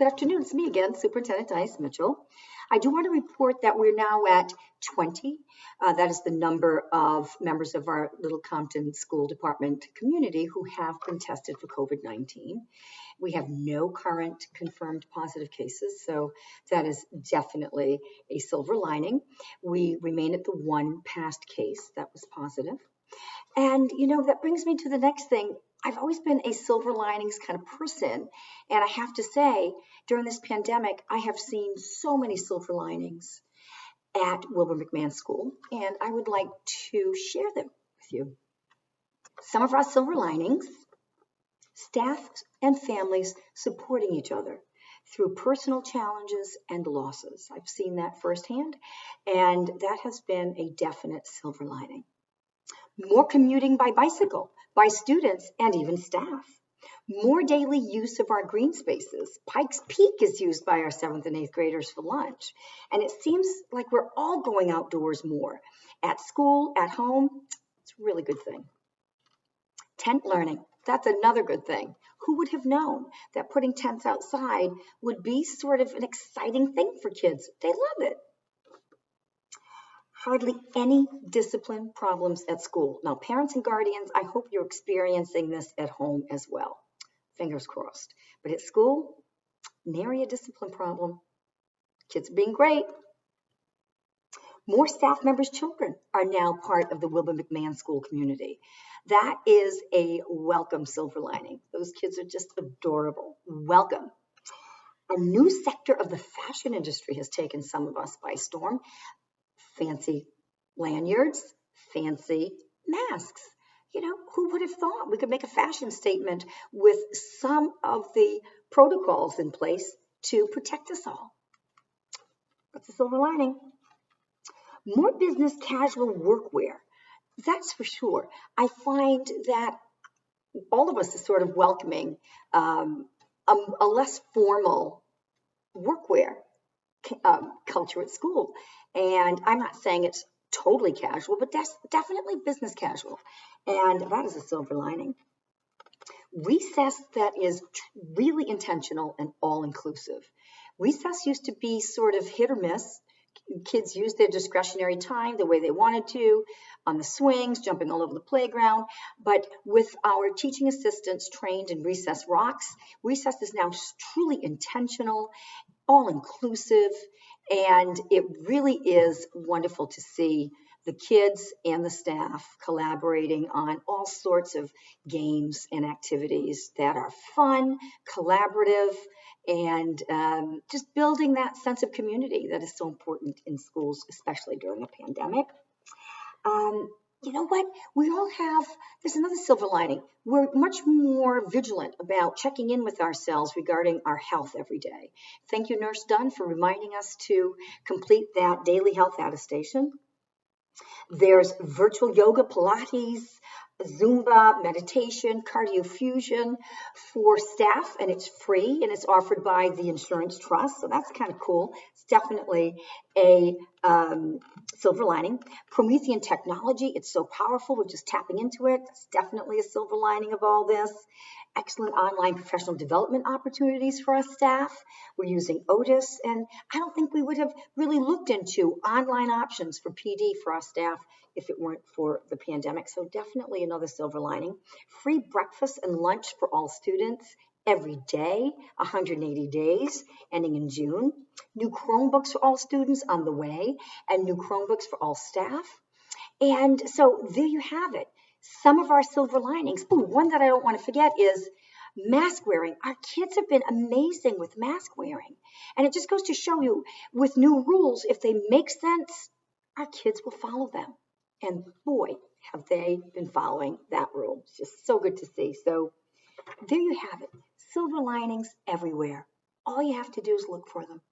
Good afternoon. It's me again, Superintendent Dice Mitchell. I do want to report that we're now at 20. That is the number of members of our Little Compton School Department community who have been tested for COVID-19. We have no current confirmed positive cases, so that is definitely a silver lining. We remain at the one past case that was positive. And, that brings me to the next thing. I've always been a silver linings kind of person. And I have to say, during this pandemic, I have seen so many silver linings at Wilbur McMahon School, and I would like to share them with you. Some of our silver linings: staff and families supporting each other through personal challenges and losses. I've seen that firsthand, and that has been a definite silver lining. More commuting by bicycle by students and even staff. More daily use of our green spaces. Pikes Peak is used by our 7th and 8th graders for lunch. And it seems like we're all going outdoors more. At school, at home, it's a really good thing. Tent learning, that's another good thing. Who would have known that putting tents outside would be sort of an exciting thing for kids? They love it. Hardly any discipline problems at school. Now, parents and guardians, I hope you're experiencing this at home as well. Fingers crossed. But at school, nary a discipline problem. Kids are being great. More staff members' children are now part of the Wilbur McMahon School community. That is a welcome silver lining. Those kids are just adorable. Welcome. A new sector of the fashion industry has taken some of us by storm. Fancy lanyards, fancy masks. Who would have thought we could make a fashion statement with some of the protocols in place to protect us all? That's a silver lining. More business casual workwear. That's for sure. I find that all of us are sort of welcoming a less formal workwear culture at school. And I'm not saying it's totally casual, but that's definitely business casual. And that is a silver lining. Recess that is really intentional and all-inclusive. Recess used to be sort of hit or miss. Kids used their discretionary time the way they wanted to, on the swings, jumping all over the playground. But with our teaching assistants trained in Recess Rocks, recess is now truly intentional, all-inclusive, and it really is wonderful to see the kids and the staff collaborating on all sorts of games and activities that are fun, collaborative, and just building that sense of community that is so important in schools, especially during a pandemic. You know what? There's another silver lining. We're much more vigilant about checking in with ourselves regarding our health every day. Thank you, Nurse Dunn, for reminding us to complete that daily health attestation. There's virtual yoga, Pilates, Zumba, meditation, cardiofusion for staff, and it's free, and it's offered by the Insurance Trust, so that's kind of cool. It's definitely a silver lining. Promethean technology, it's so powerful, we're just tapping into it. It's definitely a silver lining of all this. Excellent online professional development opportunities for our staff. We're using Otis, and I don't think we would have really looked into online options for PD for our staff if it weren't for the pandemic. So definitely another silver lining. Free breakfast and lunch for all students every day, 180 days, ending in June. New Chromebooks for all students on the way, and new Chromebooks for all staff. And so there you have it. Some of our silver linings. Oh, one that I don't want to forget is mask wearing. Our kids have been amazing with mask wearing. And it just goes to show you, with new rules, if they make sense, our kids will follow them. And boy, have they been following that rule. It's just so good to see. So there you have it. Silver linings everywhere. All you have to do is look for them.